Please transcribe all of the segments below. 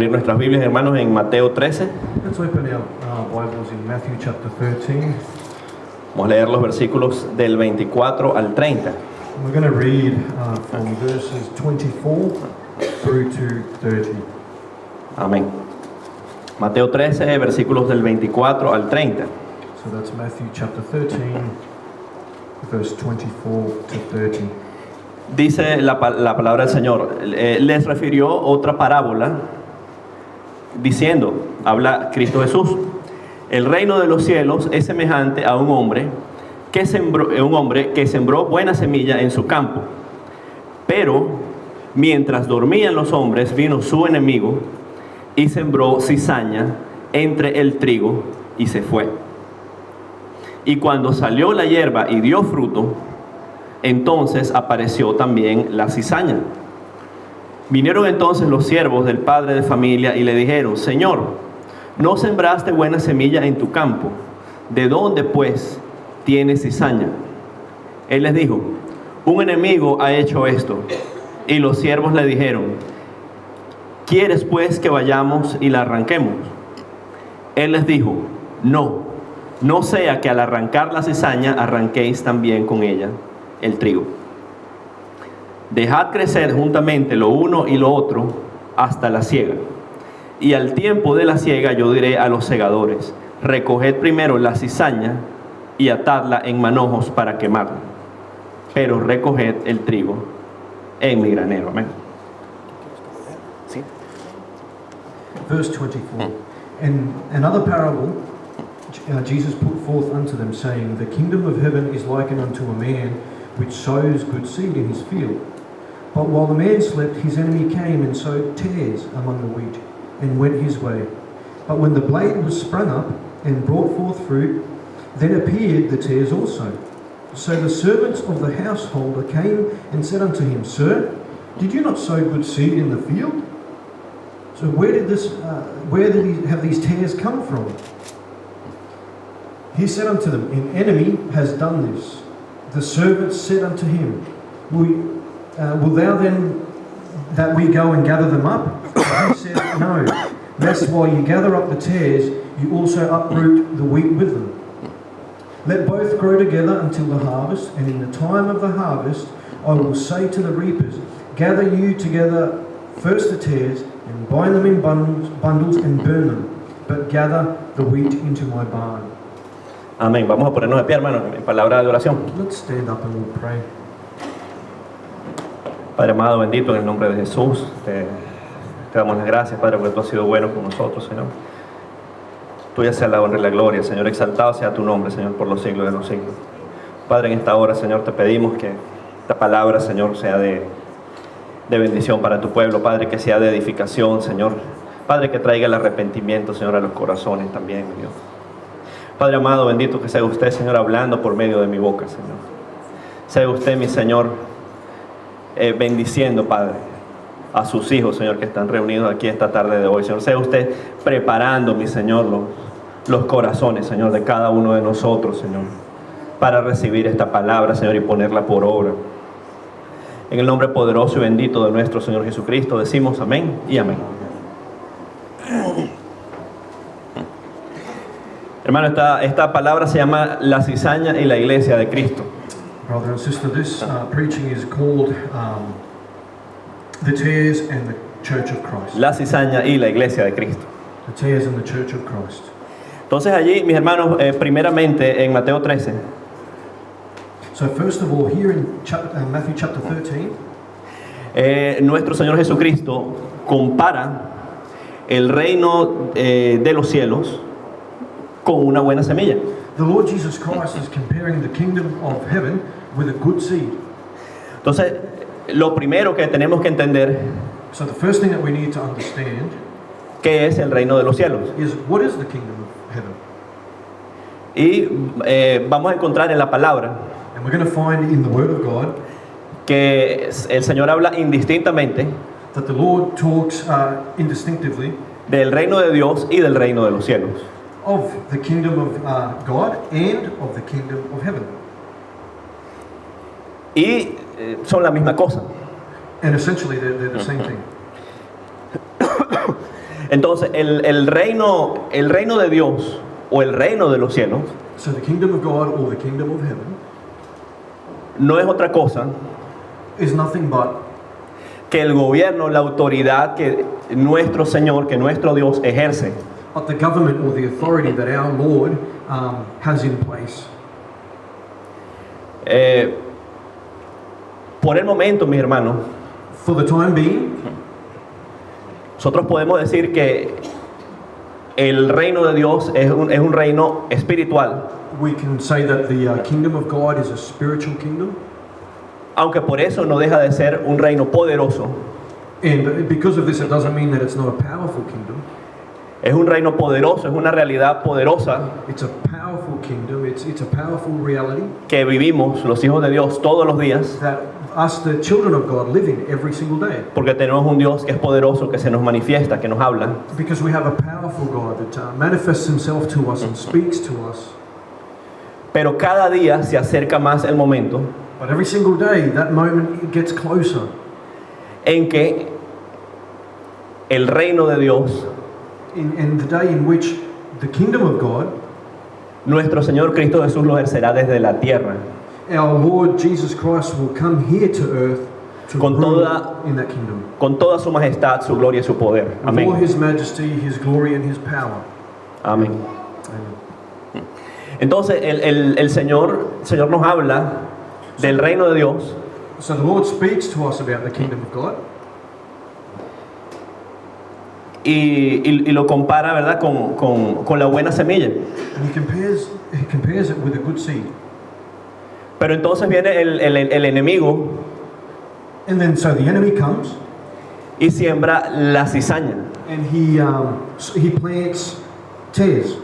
abrir nuestras Biblias, hermanos, en Mateo 13. Let's open our Bibles in Matthew chapter 13. Vamos a leer los versículos del 24 al 30. We're going to read from verses 24 through to 30. Amén. Mateo 13, versículos del 24 al 30. So that's Matthew chapter 13, verse 24 to 30. Dice la palabra del Señor. Les refirió otra parábola diciendo, habla Cristo Jesús: el reino de los cielos es semejante a un hombre que sembró buena semilla en su campo. Pero mientras dormían los hombres, vino su enemigo y sembró cizaña entre el trigo y se fue. Y cuando salió la hierba y dio fruto, entonces apareció también la cizaña. Vinieron entonces los siervos del padre de familia y le dijeron: Señor, ¿no sembraste buena semilla en tu campo? ¿De dónde pues tienes cizaña? Él les dijo: un enemigo ha hecho esto. Y los siervos le dijeron: ¿quieres pues que vayamos y la arranquemos? Él les dijo: no sea que al arrancar la cizaña arranquéis también con ella el trigo. Dejad crecer juntamente lo uno y lo otro hasta la siega. Y al tiempo de la siega yo diré a los segadores: recoged primero la cizaña y atadla en manojos para quemarla, pero recoged el trigo en mi granero. Amén. ¿Sí? Verse 24. And another parable Jesus put forth unto them, saying, the kingdom of heaven is likened unto a man which sows good seed in his field. But while the man slept, his enemy came and sowed tares among the wheat, and went his way. But when the blade was sprung up and brought forth fruit, then appeared the tares also. So the servants of the householder came and said unto him, Sir, did you not sow good seed in the field? So where did he have these tares come from? He said unto them, an enemy has done this. The servants said unto him, will thou then that we go and gather them up? He said, no, lest while you gather up the tares, you also uproot the wheat with them. Let both grow together until the harvest, and in the time of the harvest I will say to the reapers, gather you together first the tares, and bind them in bundles and burn them, but gather the wheat into my barn. Amén. Vamos a ponernos de pie, hermanos, en palabra de oración. Let's stand up and we'll pray. Padre amado, bendito, en el nombre de Jesús, te damos las gracias, Padre, porque tú has sido bueno con nosotros, Señor. Tuya sea la honra y la gloria, Señor. Exaltado sea tu nombre, Señor, por los siglos de los siglos. Padre, en esta hora, Señor, te pedimos que esta palabra, Señor, sea de bendición para tu pueblo, Padre, que sea de edificación, Señor. Padre, que traiga el arrepentimiento, Señor, a los corazones también, mi Dios. Padre amado, bendito que sea usted, Señor, hablando por medio de mi boca, Señor. Sea usted, mi Señor, bendiciendo, Padre, a sus hijos, Señor, que están reunidos aquí esta tarde de hoy, Señor. Sea usted preparando, mi Señor, los corazones, Señor, de cada uno de nosotros, Señor, para recibir esta palabra, Señor, y ponerla por obra. En el nombre poderoso y bendito de nuestro Señor Jesucristo decimos amén y amén. Hermano, esta palabra se llama la cizaña y la iglesia de Cristo. Brother and sister, this preaching is called the tares and the church of Christ. La cizaña y la iglesia de Cristo. The tares and the church of Christ. Entonces allí, mis hermanos, primeramente en Mateo 13. So first of all, here in Matthew chapter 13, nuestro Señor Jesucristo compara el reino de los cielos con una buena semilla. the Lord Jesus Christ is comparing the kingdom of heaven with a good seed. Entonces, lo primero que tenemos que entender, So the first thing that we need to understand ¿qué es el reino de los cielos? is, what is the kingdom of heaven? Y vamos a encontrar en la palabra And we're going to find in the Word of God que el Señor habla indistintamente that the Lord talks indistinctively del reino de Dios y del reino de los cielos. of the kingdom of God and of the kingdom of heaven. Y son la misma cosa. And essentially they're the same thing. Entonces, el reino de Dios o el reino de los cielos So the kingdom of God or the kingdom of heaven no es otra cosa is nothing but que el gobierno, la autoridad que nuestro Señor, que nuestro Dios ejerce. the government or the authority that our Lord has in place. Por el momento, mis hermanos, For the time being, nosotros podemos decir que el reino de Dios es un reino espiritual, we can say that the kingdom of God is a spiritual kingdom, aunque por eso no deja de ser un reino poderoso. and because of this, it doesn't mean that it's not a powerful kingdom. Es un reino poderoso, es una realidad poderosa It's a powerful kingdom. It's a powerful reality que vivimos los hijos de Dios todos los días, that us, the children of God, live in every single day. porque tenemos un Dios que es poderoso, que se nos manifiesta, que nos habla. Because we have a powerful God that manifests Himself to us and speaks to us. Pero cada día se acerca más el momento But every single day, that moment it gets closer en que el reino de Dios, in the day in which the kingdom of God, nuestro Señor Cristo Jesús, lo ejercerá desde la tierra, our Lord Jesus Christ, will come here to earth to Con rule toda- in that kingdom. con toda su majestad, su gloria y su poder. With all Amén. His majesty, His glory, and His power. Amén. Amen. Entonces el Señor nos habla del reino de Dios, So the Lord speaks to us about the kingdom of God, y lo compara, ¿verdad?, con la buena semilla. and He compares it with a good seed. Pero entonces viene el enemigo And then so the enemy comes y siembra la cizaña. and he plants tares.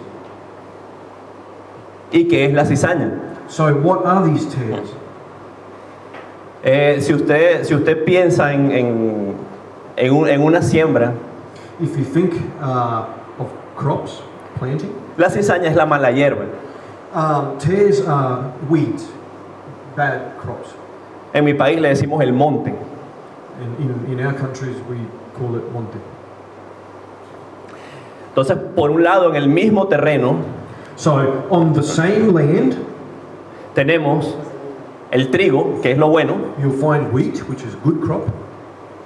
¿Y qué es la cizaña? So what are these tares? Si usted piensa en una siembra, If you think of crops, planting, la cizaña es la mala hierba. tares are weeds, bad crops. En mi país le decimos el monte. And in our countries we call it monte. Entonces, por un lado, en el mismo terreno So on the same land, tenemos el trigo, que es lo bueno, you'll find wheat, which is good crop,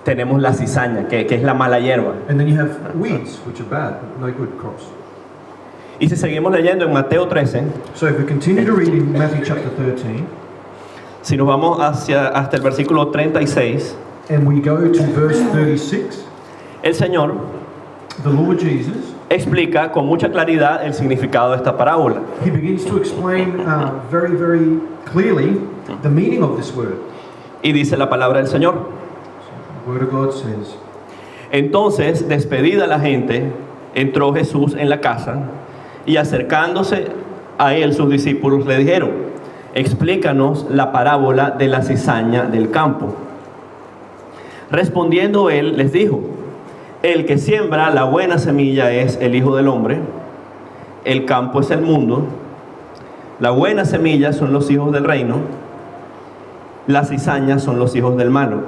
tenemos la cizaña, que es la mala hierba. and then you have weeds, which are bad, no good crops. Y si seguimos leyendo en Mateo 13, So if we continue to read in Matthew chapter 13, si nos vamos hasta el versículo 36, and we go to verse 36, el Señor the Lord Jesus, explica con mucha claridad el significado de esta parábola. He begins to explain very, very clearly the meaning of this word. Y dice la palabra del Señor: The word of God says, entonces, despedida la gente, entró Jesús en la casa, y acercándose a él sus discípulos le dijeron: explícanos la parábola de la cizaña del campo. Respondiendo él les dijo: el que siembra la buena semilla es el Hijo del Hombre, el campo es el mundo, la buena semilla son los hijos del reino, las cizañas son los hijos del malo.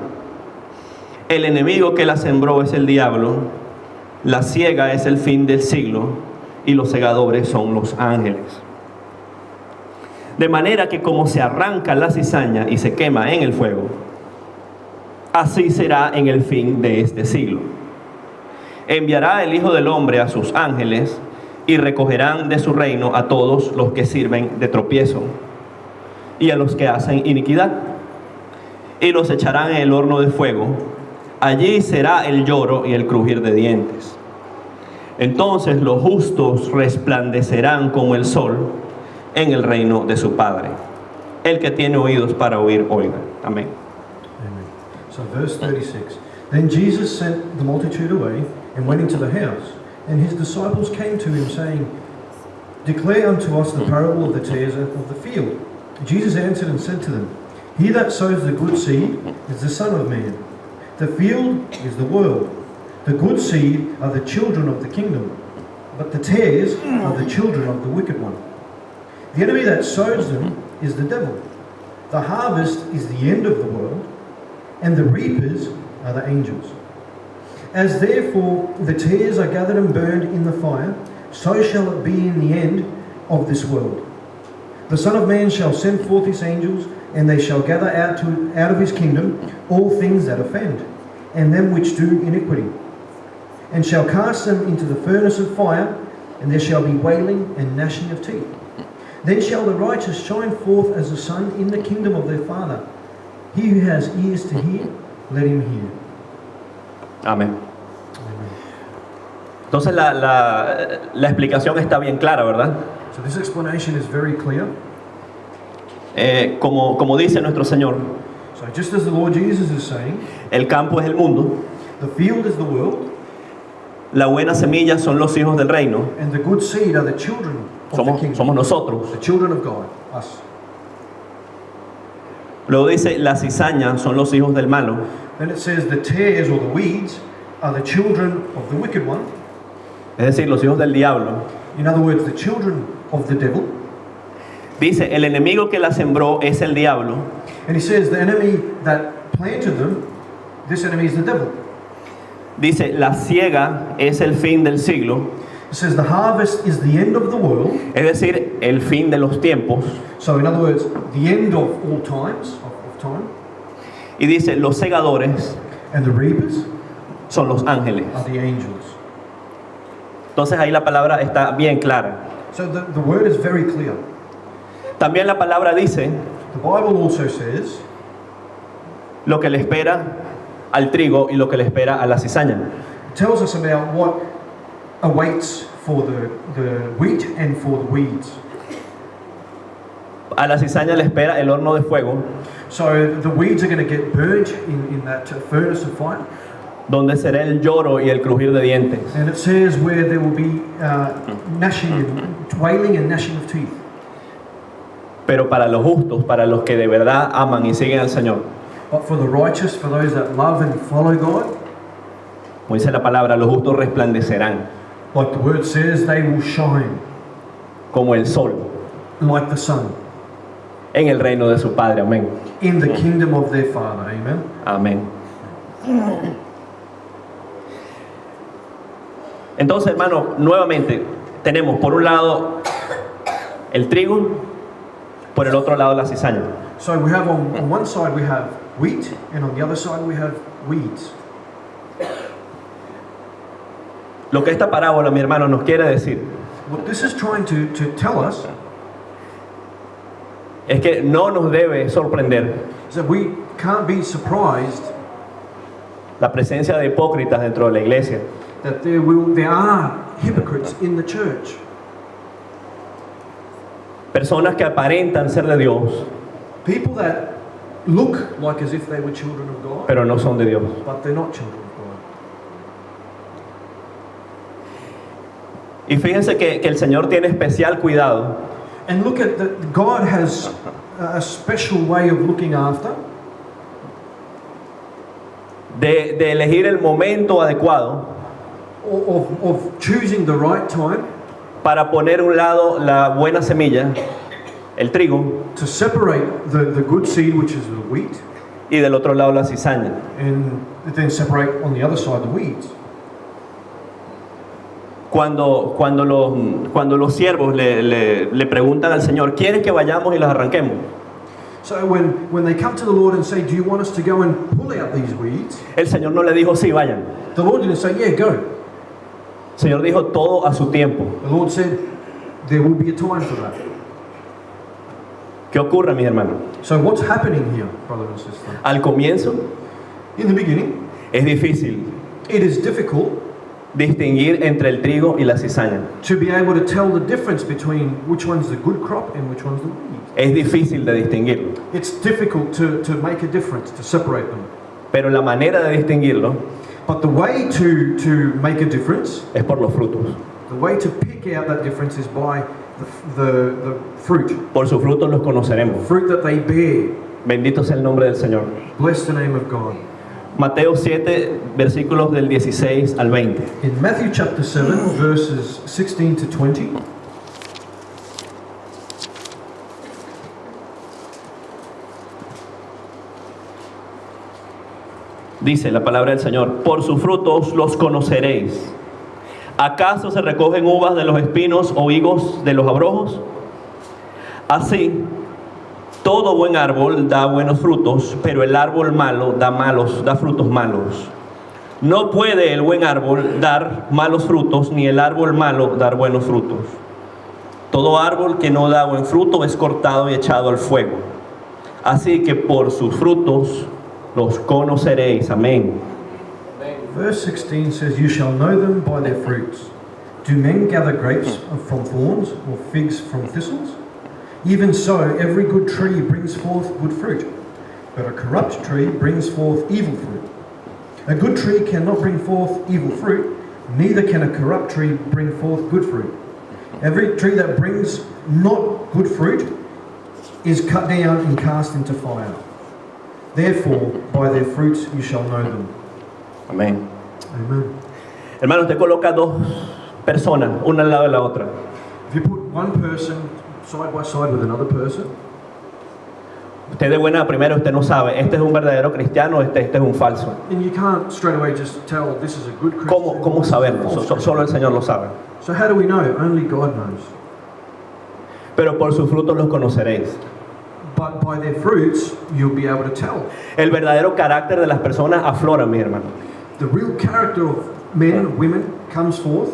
El enemigo que la sembró es el diablo, la siega es el fin del siglo, y los segadores son los ángeles. De manera que como se arranca la cizaña y se quema en el fuego, así será en el fin de este siglo. Enviará el Hijo del Hombre a sus ángeles, y recogerán de su reino a todos los que sirven de tropiezo y a los que hacen iniquidad, y los echarán en el horno de fuego. Allí será el lloro y el crujir de dientes. Entonces los justos resplandecerán como el sol en el reino de su Padre. El que tiene oídos para oír, oiga. Amén. Amen. So verse 36, then Jesus sent the multitude away and went into the house, and his disciples came to him, saying, declare unto us the parable of the tares of the field. Jesus answered and said to them, he that sows the good seed is the Son of Man. The field is the world. The good seed are the children of the kingdom, but the tares are the children of the wicked one. The enemy that sows them is the devil. The harvest is the end of the world, and the reapers are the angels. As therefore the tares are gathered and burned in the fire, so shall it be in the end of this world. The Son of Man shall send forth his angels, and they shall gather out of his kingdom all things that offend, and them which do iniquity, and shall cast them into the furnace of fire, and there shall be wailing and gnashing of teeth. Then shall the righteous shine forth as the sun in the kingdom of their Father. He who has ears to hear, let him hear. Amén. Entonces la explicación está bien clara, ¿verdad? So this explanation is very clear. Como dice nuestro Señor, So just as the Lord Jesus is saying, el campo es el mundo, the field is the world, la buena semilla son los hijos del reino, and the good seed are the children of the kingdom. somos nosotros. The children of God, us. Luego dice, la cizaña son los hijos del malo. Then it says the tares or the weeds are the children of the wicked one. Es decir, los hijos del diablo. In other words, the children of the devil. Dice, el enemigo que la sembró es el diablo. And he says the enemy that planted them, this enemy is the devil. Dice, la siega es el fin del siglo. It says the harvest is the end of the world. Es decir, el fin de los tiempos. So in other words, the end of all times, of time. Y dice, los segadores And the reapers son los ángeles. are the angels. Entonces ahí la palabra está bien clara. So the word is very clear. También la palabra dice The Bible also says lo que le espera al trigo y lo que le espera a la cizaña. it tells us about what awaits for the wheat and for the weeds. A la cizaña le espera el horno de fuego, So the weeds are going to get burnt in that furnace of fire. donde será el lloro y el crujir de dientes. And it says where there will be gnashing and wailing and gnashing of teeth. Pero para los justos, para los que de verdad aman y siguen al Señor, But for the righteous, for those that love and follow God, como dice la palabra, los justos resplandecerán like the word says, they will shine como el sol like the sun en el reino de su Padre. Amén. in the kingdom of their Father. Amen. Amén. Entonces, hermano, nuevamente tenemos por un lado el trigo, por el otro lado la cizaña. So we have on one side we have wheat, and on the other side we have weeds. Lo que esta parábola, mi hermano, nos quiere decir What this is trying to tell us es que no nos debe sorprender is that we can't be surprised la presencia de hipócritas dentro de la iglesia. that there are hypocrites in the church. Personas que aparentan ser de Dios, People that look like as if they were children of God, pero no son de Dios. but they're not children of God. Y fíjense que el Señor tiene especial cuidado And look at that God has a special way of looking after, de elegir el momento adecuado of choosing the right time para poner a un lado la buena semilla, el trigo, to separate the good seed, which is the wheat, y del otro lado la cizaña. and then separate on the other side the weeds. Cuando los siervos le preguntan al Señor, ¿quieres que vayamos y las arranquemos? So when they come to the Lord and say, do you want us to go and pull out these weeds? El Señor no le dijo, sí, vayan. The Lord didn't say, yeah, go. El Señor dijo, todo a su tiempo. The Lord said, there will be a time for that. ¿Qué ocurre, mis hermanos? So what's happening here, brother and sister? Al comienzo In the beginning, es difícil it is difficult distinguir entre el trigo y la cizaña. to be able to tell the difference between which one's the good crop and which one's the weed. Es difícil de distinguirlo. It's difficult to make a difference, to separate them. Pero la manera de distinguirlo But the way to make a difference, es por los frutos. the way to pick out that difference is by the fruit. Por sus frutos los conoceremos. Fruit that they bear. Bendito sea el nombre del Señor. Bless the name of God. Mateo 7, versículos del 16 al 20. In Matthew chapter 7, verses 16 to 20, Dice la palabra del Señor: por sus frutos los conoceréis. ¿Acaso se recogen uvas de los espinos o higos de los abrojos? Así, todo buen árbol da buenos frutos, pero el árbol malo da frutos malos. No puede el buen árbol dar malos frutos, ni el árbol malo dar buenos frutos. Todo árbol que no da buen fruto es cortado y echado al fuego. Así que por sus frutos los conoceréis. Amén. Verse 16 says, "You shall know them by their fruits. Do men gather grapes from thorns or figs from thistles? Even so, every good tree brings forth good fruit, but a corrupt tree brings forth evil fruit. A good tree cannot bring forth evil fruit, neither can a corrupt tree bring forth good fruit. Every tree that brings not good fruit is cut down and cast into fire. Therefore, by their fruits you shall know them." Amén. Amen. Hermano, usted coloca dos personas, una al lado de la otra. If you put one person side by side with another person, Usted de buena primera, usted no sabe, este es un verdadero cristiano, este es un falso. and you can't straight away just tell this is a good Christian. ¿Cómo saberlo? Solo el Señor lo sabe. So how do we know? Only God knows. Pero por sus frutos los conoceréis. But by their fruits, you'll be able to tell. El verdadero carácter de las personas aflora, mi hermano. The real character of men and women comes forth.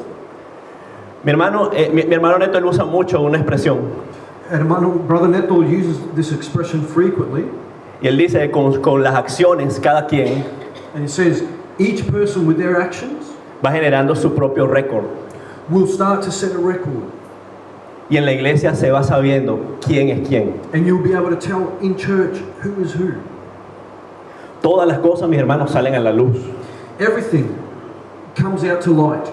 Mi hermano Neto, él usa mucho una expresión. Hermano, Brother Neto uses this expression frequently, Y él dice que con las acciones, cada quien and he says, each person with their actions va generando su propio récord. will start to set a record. Y en la iglesia se va sabiendo quién es quién. And you'll be able to tell in church who is who. Todas las cosas, mis hermanos, salen a la luz. Everything comes out to light.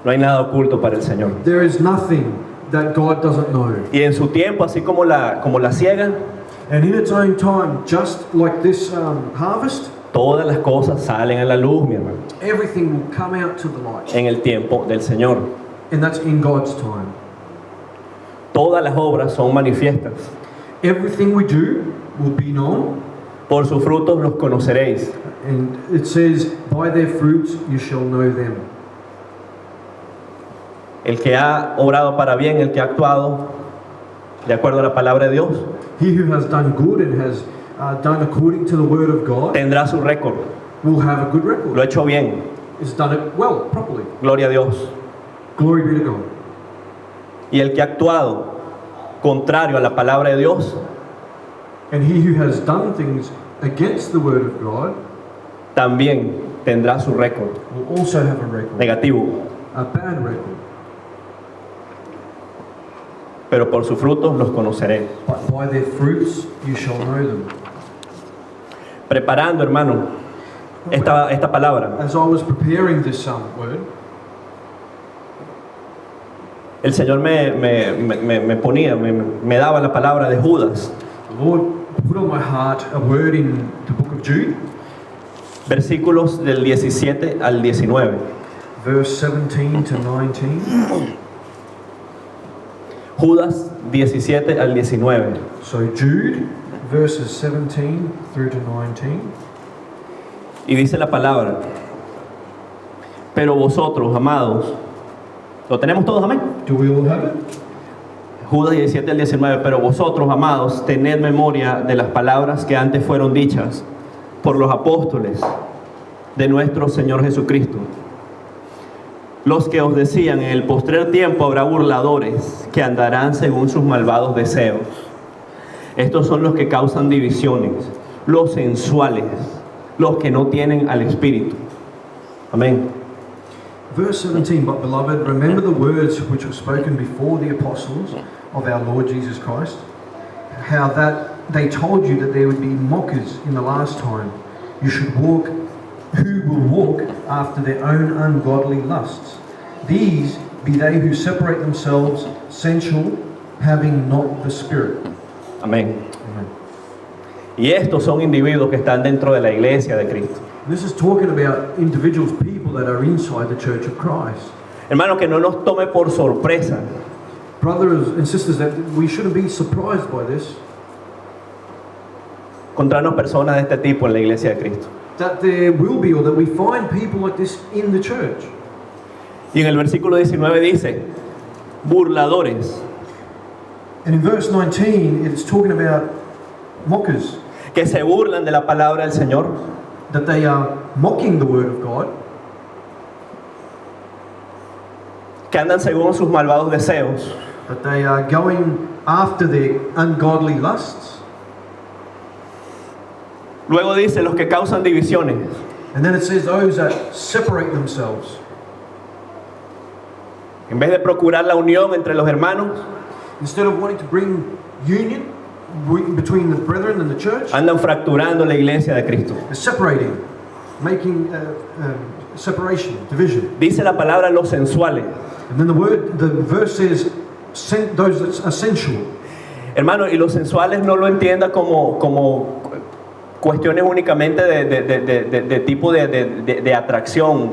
No hay nada oculto para el Señor. There is nothing that God doesn't know. Y en su tiempo, así como la siega, And in its own time, just like this harvest, todas las cosas salen a la luz, mi hermano, everything will come out to the light. en el tiempo del Señor. And that's in God's time. Todas las obras son manifiestas. Everything we do will be known. Por sus frutos los conoceréis. And it says, by their fruits you shall know them. El que ha obrado para bien, el que ha actuado de acuerdo a la palabra de Dios, He who has done good and has done according to the word of God tendrá su récord. will have a good Lo record. ha hecho bien. Has done it well, properly. Gloria a Dios. Glory be to God. Y el que ha actuado contrario a la palabra de Dios, And he who has done things against the word of God también tendrá su récord will also have a record, negativo. a bad record. Pero por sus frutos los conoceré. But by their fruits you shall know them. Preparando, hermano, esta palabra, As I was preparing this word, el Señor me ponía, me daba la palabra de Judas, the Lord put on my heart a word in the book of Jude, versículos del 17 al 19. verse 17 to 19. Judas 17 al 19. So Jude, verses 17 through to 19. Y dice la palabra: pero vosotros, amados, ¿lo tenemos todos, amén? Do we all have it? Judas 17 al 19. Pero vosotros, amados, tened memoria de las palabras que antes fueron dichas por los apóstoles de nuestro Señor Jesucristo, los que os decían: en el postrer tiempo habrá burladores que andarán según sus malvados deseos. Estos son los que causan divisiones, los sensuales, los que no tienen al Espíritu. Amén. Verse 17, but beloved, remember the words which were spoken before the apostles of our Lord Jesus Christ, how that they told you that there would be mockers in the last time, who will walk after their own ungodly lusts. These be they who separate themselves sensual, having not the Spirit. Amén. Amen. Y estos son individuos que están dentro de la iglesia de Cristo. This is talking about individuals, people that are inside the Church of Christ. Hermano, que no nos tome por sorpresa Brothers and sisters, that we shouldn't be surprised by this. encontrarnos personas de este tipo en la iglesia de Cristo. that there will be, or that we find people like this in the church. Y en el versículo 19 dice, burladores, And in verse 19, it's talking about mockers, que se burlan de la palabra del Señor, that they are mocking the word of God, que andan según sus malvados deseos, that they are going after their ungodly lusts. luego dice los que causan divisiones, And then it says those that separate themselves. en vez de procurar la unión entre los hermanos, Instead of wanting to bring union between the brethren and the church, andan fracturando la iglesia de Cristo. they're separating, making separation, division. Dice la palabra los sensuales. And then the verse says those that are sensual. Hermano, y los sensuales no lo entienda como cuestiones únicamente de tipo de atracción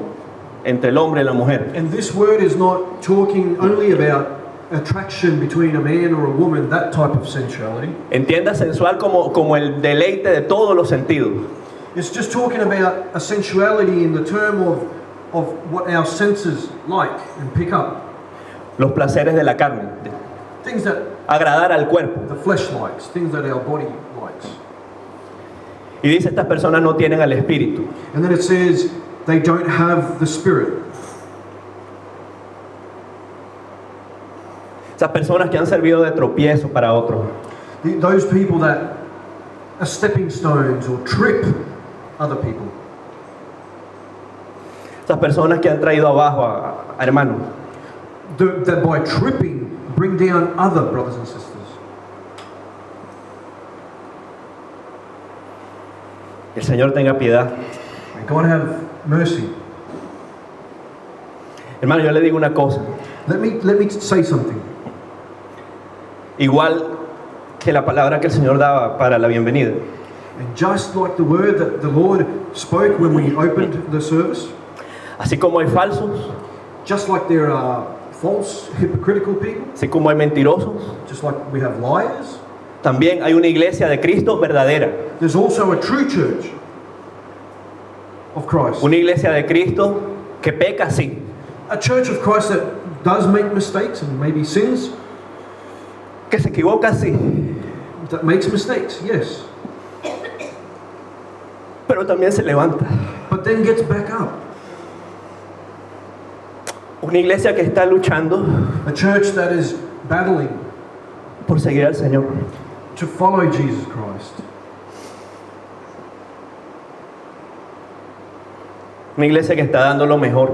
entre el hombre y la mujer. And this word is not talking only about attraction between a man or a woman, that type of sensuality. Entienda sensual como el deleite de todos los sentidos. It's just talking about a sensuality in the term of what our senses like and pick up. Los placeres de la carne. Things that Agradar al cuerpo. the flesh likes, things that our body likes. Y dice, estas personas no tienen al Espíritu. And then it says they don't have the Spirit. Esas personas que han servido de tropiezo para otros. Those people that are stepping stones or trip other people. Esas personas que han traído abajo a hermanos. That by tripping bring down other brothers and sisters. El Señor tenga piedad. May God have mercy. Hermano, yo le digo una cosa. Let me say something. Igual que la palabra que el Señor daba para la bienvenida. And just like the word that the Lord spoke when we opened the service, Así como hay falsos, just like there are false, hypocritical people, así como hay mentirosos, just like we have liars, también hay una iglesia de Cristo verdadera. there's also a true church of Christ. Una iglesia de Cristo que peca, sí, A church of Christ that does make mistakes and maybe sins, que se equivoca, sí, that makes mistakes, yes, pero también se levanta. but then gets back up. Una iglesia que está luchando A church that is battling por seguir al Señor. to follow Jesus Christ. Una iglesia que está dando lo mejor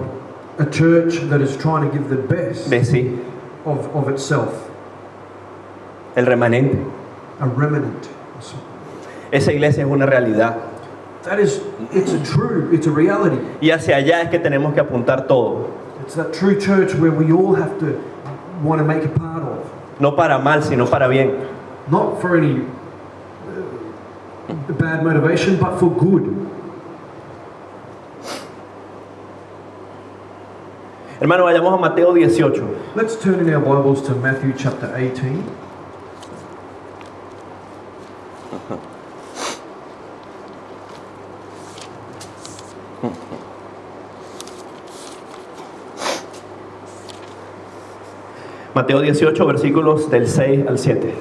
A church that is trying to give the best de sí, of itself. el remanente. A remnant. Esa iglesia es una realidad. It's a reality. Y hacia allá es que tenemos que apuntar todo. It's that true church where we all have to want to make a part of. No para mal, sino para bien. Not for any bad motivation, but for good. Hermano, vayamos a Mateo 18. Let's turn in our Bibles to Matthew chapter 18. Mateo 18, versículos del 6 al 7.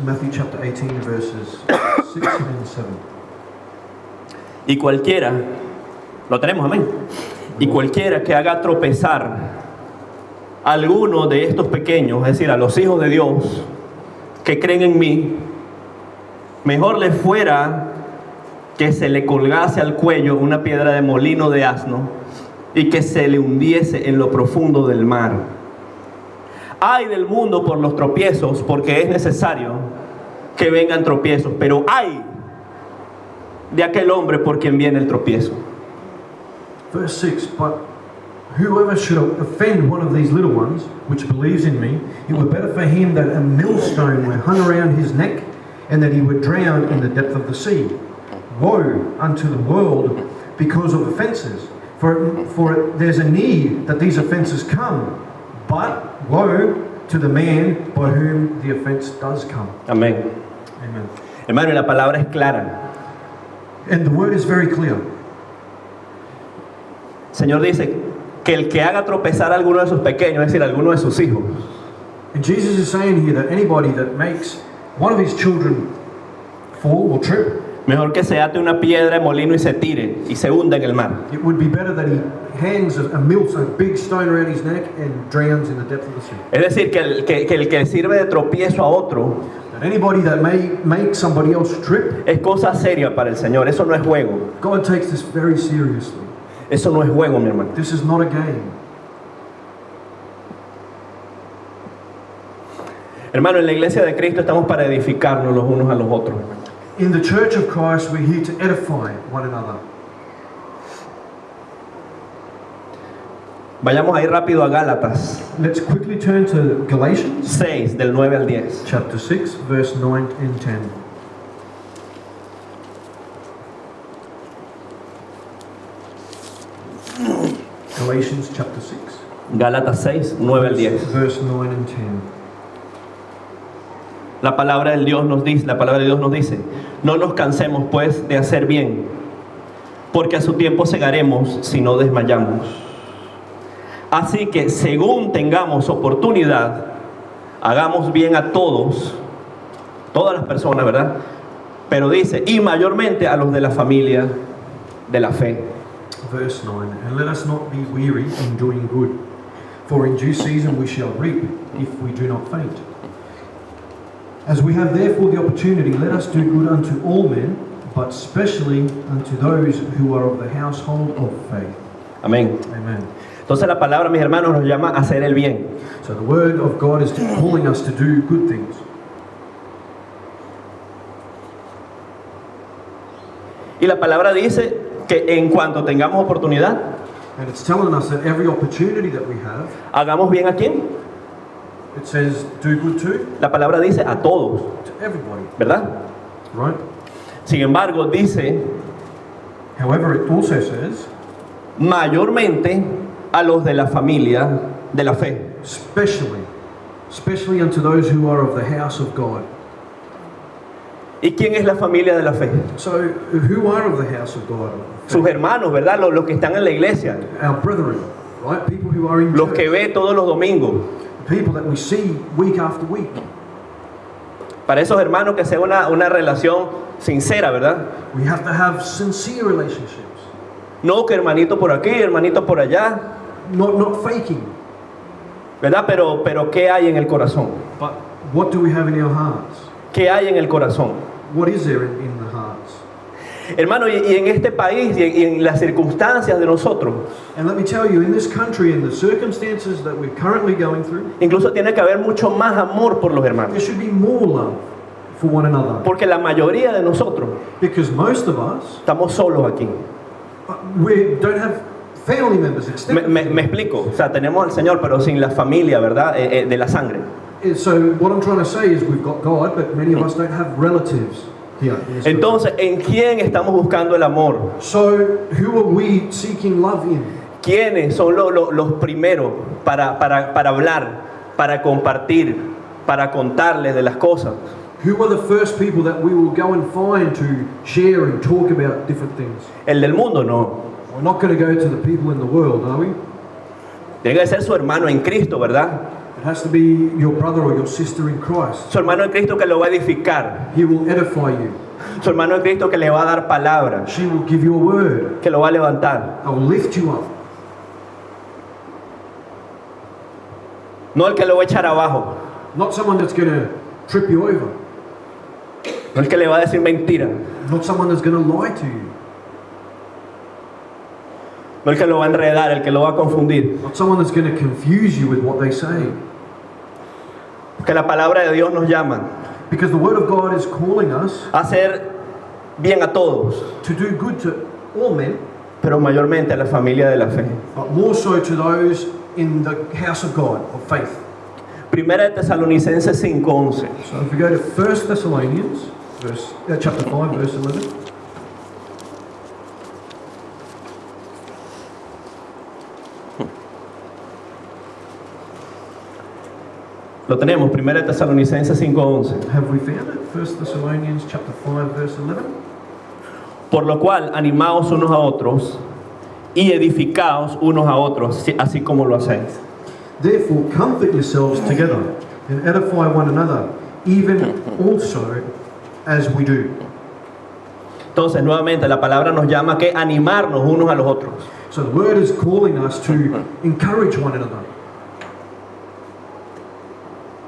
Matthew chapter 18, verses 6 and 7. Y cualquiera, lo tenemos, amén. Y cualquiera que haga tropezar a alguno de estos pequeños, es decir, a los hijos de Dios que creen en mí, mejor le fuera que se le colgase al cuello una piedra de molino de asno y que se le hundiese en lo profundo del mar. Ay del mundo por los tropiezos, porque es necesario que vengan tropiezos, pero ay de aquel hombre por quien viene el tropiezo. Verse 6, but whoever should offend one of these little ones, which believes in me, it were better for him that a millstone were hung around his neck, and that he were drowned in the depth of the sea. Woe unto the world because of offences, for there's a need that these offences come, but woe to the man by whom the offence does come. Amén. Amen. Hermano, la palabra es clara. And the word is very clear. El Señor dice que el que haga tropezar a alguno de sus pequeños, es decir, a alguno de sus hijos, And Jesus is saying here that anybody that makes one of his children fall or trip, mejor que se ate una piedra de molino y se tire y se hunda en el mar. it would be better that he hangs a mills a big stone around his neck and drowns in the depth of the sea. Es decir, que el que sirve de tropiezo a otro That anybody that may make somebody else trip, es cosa seria para el Señor. Eso no es juego. God takes this very seriously. Eso no es juego, mi hermano. This is not a game. Hermano, en la iglesia de Cristo estamos para edificarnos los unos a los otros. In the church of Christ, we're here to edify one another. Vayamos ahí rápido a Gálatas Let's quickly turn to Galatians 6, del 9 al 10. chapter 6, verse 9 and 10. Galatians chapter 6, Gálatas 6, 9 al 10. verse 9 and 10. La palabra de Dios nos dice, no nos cansemos pues de hacer bien, porque a su tiempo segaremos si no desmayamos. Así que según tengamos oportunidad, hagamos bien a todas las personas, ¿verdad? Pero dice, y mayormente a los de la familia de la fe. Verse 9, and let us not be weary in doing good, for in due season we shall reap, if we do not faint. As we have therefore the opportunity, let us do good unto all men, but especially unto those who are of the household of faith. Amén. Amen. Entonces la palabra, mis hermanos, nos llama a hacer el bien. So the word of God is calling us to do good things. Y la palabra dice que en cuanto tengamos oportunidad, And it's telling us that every opportunity that we have, hagamos bien a quién. it says do good to La palabra dice a todos, everybody, ¿verdad? right? Sin embargo, dice However, it also says, mayormente a los de la familia de la fe. especially unto those who are of the house of God. ¿Y quién es la familia de la fe? So, who are of the house of God? Sus hermanos, ¿verdad? Los que están en la iglesia, Our brethren, right? People who are in los que church. ve todos los domingos. People that we see week after week. Para esos hermanos que sea una relación sincera, ¿verdad? We have to have sincere relationships. No que hermanito por aquí, hermanito por allá, Not faking. ¿verdad? Pero ¿qué hay en el corazón? But what do we have in our hearts? ¿Qué hay en el corazón? What is there in the hearts? Hermano, y en este país y en las circunstancias de nosotros, And let me tell you, in this country, in the circumstances that we're currently going through, incluso tiene que haber mucho más amor por los hermanos. there should be more love for one another. Porque la mayoría de nosotros Because most of us, estamos solos aquí. we don't have family members extended. Me explico. O sea, tenemos al Señor, pero sin la familia, ¿verdad? De la sangre. So what I'm trying to say is we've got God, but many of us don't have relatives here. In this country. Entonces, ¿en quién estamos buscando el amor? So who are we seeking love in? ¿Quiénes son los primeros para hablar, para compartir, para contarles de las cosas? Who are the first people that we will go and find to share and talk about different things? El del mundo no. We're not going to go to the people in the world, are we? Tiene que ser su hermano en Cristo, ¿verdad? It has to be your brother or your sister in Christ. Su hermano en Cristo que lo va a edificar. He will edify you. Su hermano en Cristo que le va a dar palabra, She will give you a word. que lo va a levantar. I will lift you up. No el que lo va a echar abajo. Not someone that's going to trip you over. No el que le va a decir mentira. Not someone that's going to lie to you. No el que lo va a enredar, el que lo va a confundir. Not someone that's going to confuse you with what they say. Porque la palabra de Dios nos llama Because the Word of God is calling us a hacer bien a todos, to do good to all men, pero mayormente a la familia de la fe. but more so to those in the house of God, of faith. Primera de Tesalonicenses 5:11. So if we go to 1 Thessalonians, chapter 5, verse 11. Lo tenemos, Primera de Tesalonicenses 5:11. Have we found it? 1 Thessalonians chapter 5, verse 11. Por lo cual, animaos unos a otros y edificaos unos a otros, así como lo hacéis. Therefore, comfort yourselves together and edify one another, even also as we do. Entonces, nuevamente, la palabra nos llama a que animarnos unos a los otros. So the word is calling us to encourage one another,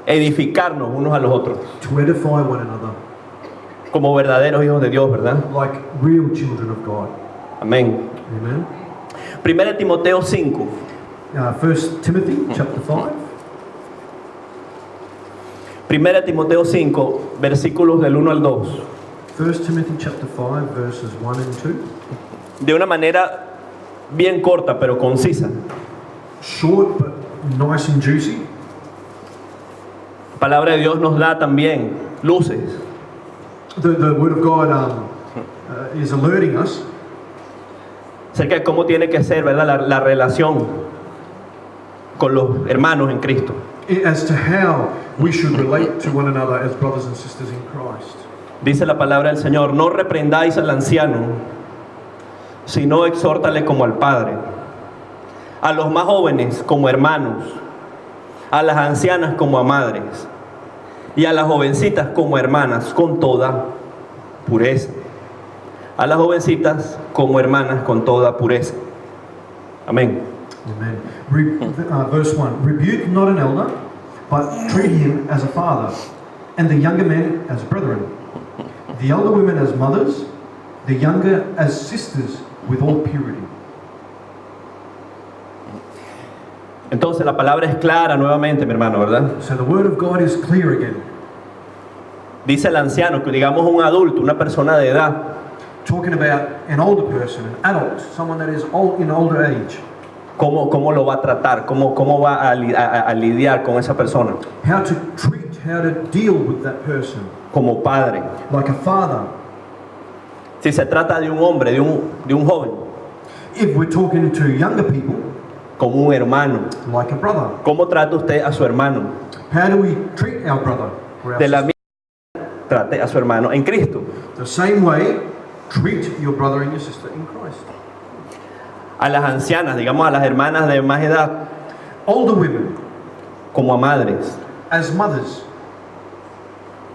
Edificarnos unos a los otros. to edify one another, Como verdaderos hijos de Dios, ¿verdad? like real children of God. Amén. Amen. 1 Timoteo 5. 1 Timothy chapter 5. 1 Timoteo 5, versículos del 1 al 2. 1 Timothy chapter 5 verses 1 and 2. De una manera bien corta, pero concisa. Short but nice and juicy. La palabra de Dios nos da también luces The word of God is alerting us acerca de cómo tiene que ser, ¿verdad? La relación con los hermanos en Cristo. as to how we should relate to one another as brothers and sisters in Christ. Dice la palabra del Señor: no reprendáis al anciano, sino exhórtale como al Padre, a los más jóvenes como hermanos, a las ancianas como a madres, y a las jovencitas como hermanas con toda pureza. A las jovencitas como hermanas con toda pureza. Amén. Amen. Verse 1. Rebuke not an elder, but treat him as a father, and the younger men as brethren, the elder women as mothers, the younger as sisters, with all purity. Entonces la palabra es clara nuevamente, mi hermano, ¿verdad? So the word of God is clear again, Dice el anciano, que digamos un adulto, una persona de edad, talking about an older person, an adult, someone that is old in older age. cómo lo va a tratar, cómo va a lidiar con esa persona, How to treat, how to deal with that person, como padre. like a father. Si se trata de un hombre, de un joven, If we're talking to younger people, como un hermano. like a brother. ¿Cómo trata usted a su hermano? How do we treat our brother or our De la sister? misma manera, trate a su hermano en Cristo. The same way, treat your brother and your sister in Christ. A las ancianas, digamos a las hermanas de más edad, Older women como a madres. as mothers.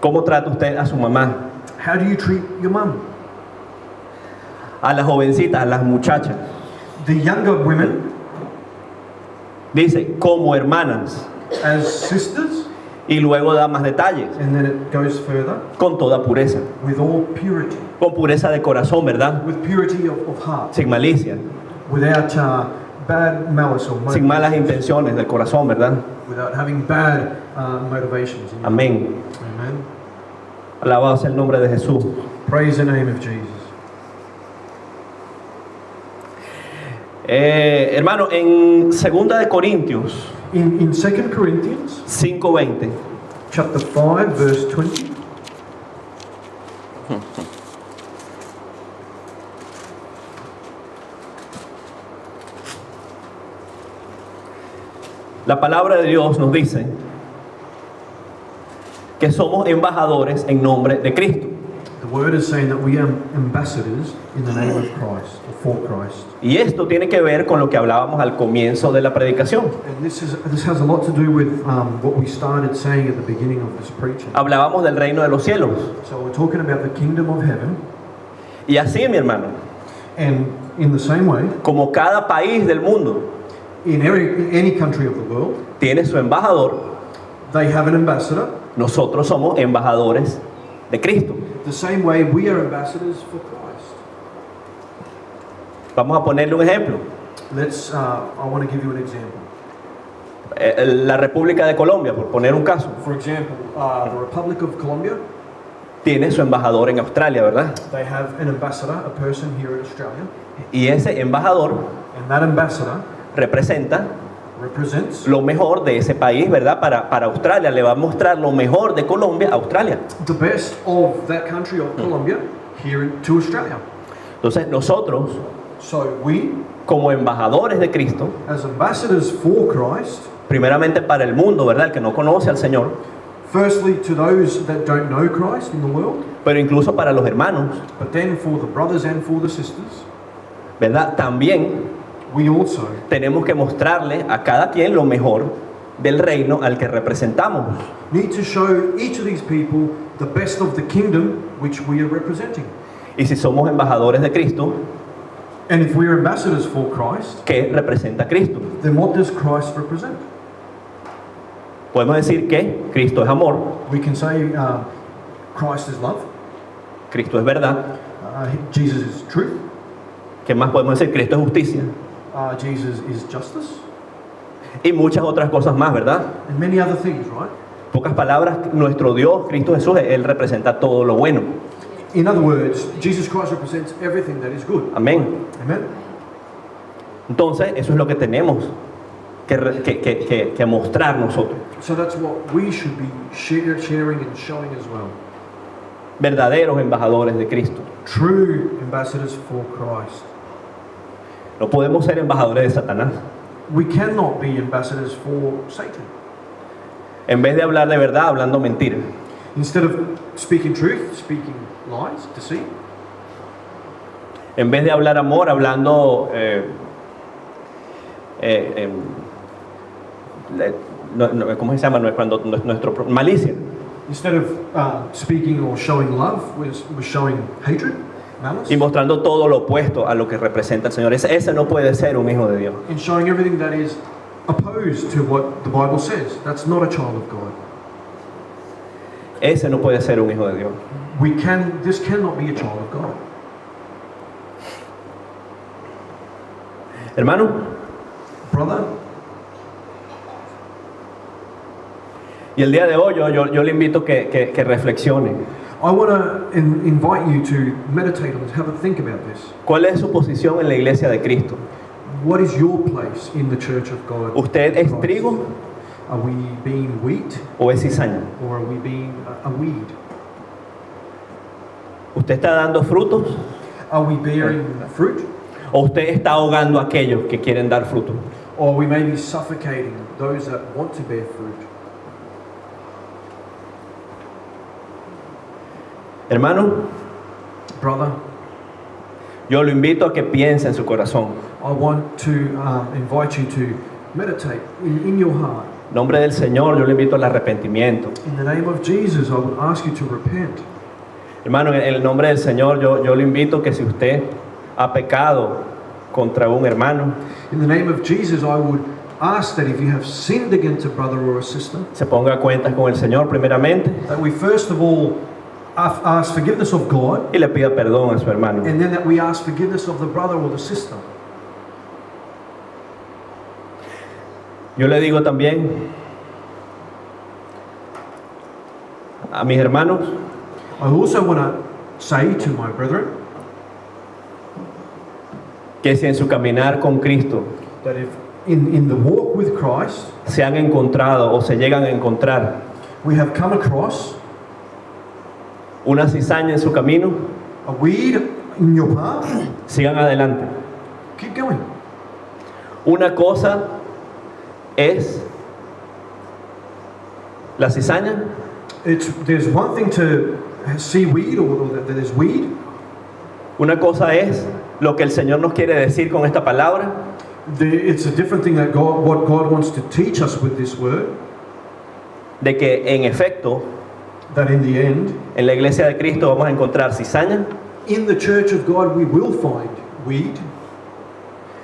¿Cómo trata usted a su mamá? How do you treat your mum? A las jovencitas, a las muchachas. The younger women Dice, como hermanas. as sisters, Y luego da más detalles. and then it goes further, Con toda pureza. with all purity, Con pureza de corazón, ¿verdad? with purity of heart, Sin malicia. without bad malice or Sin malas motivations, intenciones del corazón, ¿verdad? without having bad motivations. in your Amén. heart. Amen. Alabado sea el nombre de Jesús. Praise the name of Jesus. Hermano, en 2 de Corintios In 2 Corinthians 5:20, chapter 5 verse 20, la palabra de Dios nos dice que somos embajadores en nombre de Cristo. the word is saying that we are ambassadors in the name of Christ, or for Christ. Y esto tiene que ver con lo que hablábamos al comienzo de la predicación. And this has a lot to do with what we started saying at the beginning of this preaching. Hablábamos del reino de los cielos. So we're talking about the kingdom of heaven, Y así, mi hermano, and in the same way, como cada país del mundo in any country of the world, tiene su embajador, they have an ambassador. nosotros somos embajadores de Cristo. The same way we are ambassadors for Christ. Vamos a ponerle un ejemplo. I want to give you an example. La República de Colombia, por poner un caso, For example, the Republic of Colombia, tiene su embajador en Australia, ¿verdad? they have an ambassador, a person here in Australia, Y ese embajador and that ambassador representa represents lo mejor de ese país, ¿verdad? Para Australia, le va a mostrar lo mejor de Colombia a Australia. the best of that country of Colombia here to Australia. Entonces nosotros, So we, como embajadores de Cristo, as ambassadors for Christ, primeramente para el mundo, ¿verdad? El que no conoce al Señor, Firstly, to those that don't know Christ in the world, pero incluso para los hermanos, but then for the brothers and for the sisters, ¿verdad? También we also tenemos que mostrarle a cada quien lo mejor del reino al que representamos. need to show each of these people the best of the kingdom which we are representing. Y si somos embajadores de Cristo, And if we're ambassadors for Christ, ¿qué representa Cristo? then what does Christ represent? Podemos decir que Cristo es amor, We can say Christ is love, Cristo es verdad. Jesus is truth, ¿Qué más podemos decir? Cristo es justicia. Jesus is justice, Y muchas otras cosas más, ¿verdad? and many other things, right? Pocas palabras, nuestro Dios, Cristo Jesús, Él representa todo lo bueno. In other words, Jesus Christ represents everything that is good. Amén. Amen? Entonces, eso es lo que tenemos que mostrar nosotros. So that's what we should be sharing and showing as well. Verdaderos embajadores de Cristo. True ambassadors for Christ. No podemos ser embajadores de Satanás. We cannot be ambassadors for Satan. En vez de hablar de verdad, hablando mentira. Instead of speaking truth, speaking lies, deceit. En vez de hablar amor, hablando ¿cómo se llama? Cuando nuestro malicia. Instead of speaking or showing love, we're showing hatred, malice. Y mostrando todo lo opuesto a lo que representa el Señor. Ese no puede ser un hijo de Dios. And showing everything that is opposed to what the Bible says. That's not a child of God. Ese no puede ser un hijo de Dios. This cannot be a child of God. Hermano, Brother, y el día de hoy yo le invito que reflexione. I want to invite you to meditate on this, have a think about this. ¿Cuál es su posición en la iglesia de Cristo? What is your place in the church of God? ¿Usted es Christ? trigo Are we being wheat o es cizaña? or are we being a weed? ¿Usted está dando frutos Are we bearing fruit o usted está ahogando a aquellos que quieren dar frutos? or we may be suffocating those that want to bear fruit? Hermano, Brother, yo lo invito a que piense en su corazón. I want to invite you to meditate in your heart. En nombre del Señor, yo le invito al arrepentimiento. In the name of Jesus, I would ask you to repent. Hermano, en el nombre del Señor, yo le invito que si usted ha pecado contra un hermano, In the name of Jesus, I would ask that if you have sinned against a brother or a sister, se ponga a cuentas con el Señor primeramente that we first of all ask forgiveness of God, y le pida perdón a su hermano. and then that we ask forgiveness of the brother or the sister. Yo le digo también a mis hermanos I also want to say to my brethren que si en su caminar con Cristo that if in the walk with Christ se han encontrado o se llegan a encontrar we have come across una cizaña en su camino, a weed in your path, sigan adelante. keep going. Una cosa es la cizaña There's one thing to see weed or that there's weed. Una cosa es lo que el Señor nos quiere decir con esta palabra, It's a different thing that what God wants to teach us with this word, de que en efecto that in the end, en la iglesia de Cristo vamos a encontrar cizaña, in the church of God we will find weed.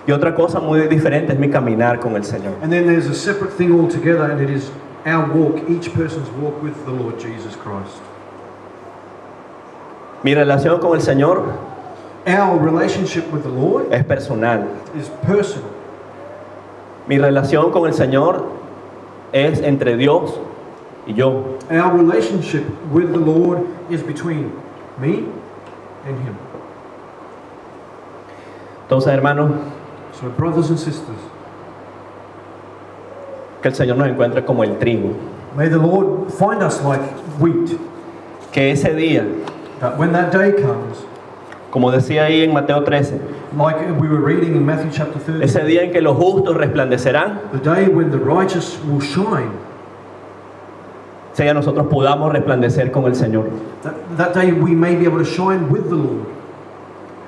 y otra cosa muy diferente es mi caminar con el Señor. And then there's a separate thing altogether, and it is our walk, each person's walk with the Lord Jesus Christ. Mi relación con el Señor Our relationship with the Lord es personal. is personal. Mi relación con el Señor es entre Dios y yo. Our relationship with the Lord is between me and Him. Entonces, hermanos, So, brothers and sisters, que el Señor nos encuentre como el trigo. may the Lord find us like wheat, Que ese día, that when that day comes, como decía ahí en Mateo 13, like we were reading in Matthew chapter 30, ese día en que los justos resplandecerán the day when the righteous will shine sea nosotros podamos resplandecer con el Señor. That day we may be able to shine with the Lord.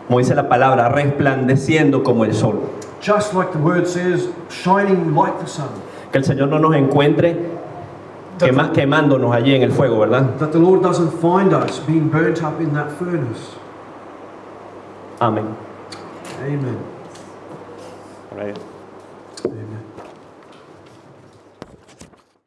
Como dice la palabra, resplandeciendo como el sol. Just like the word says, shining like the sun. Que el Señor no nos encuentre quemándonos allí en el fuego, ¿verdad? That the Lord doesn't find us being burnt up in that furnace. Amén. Amen. Right. Amen.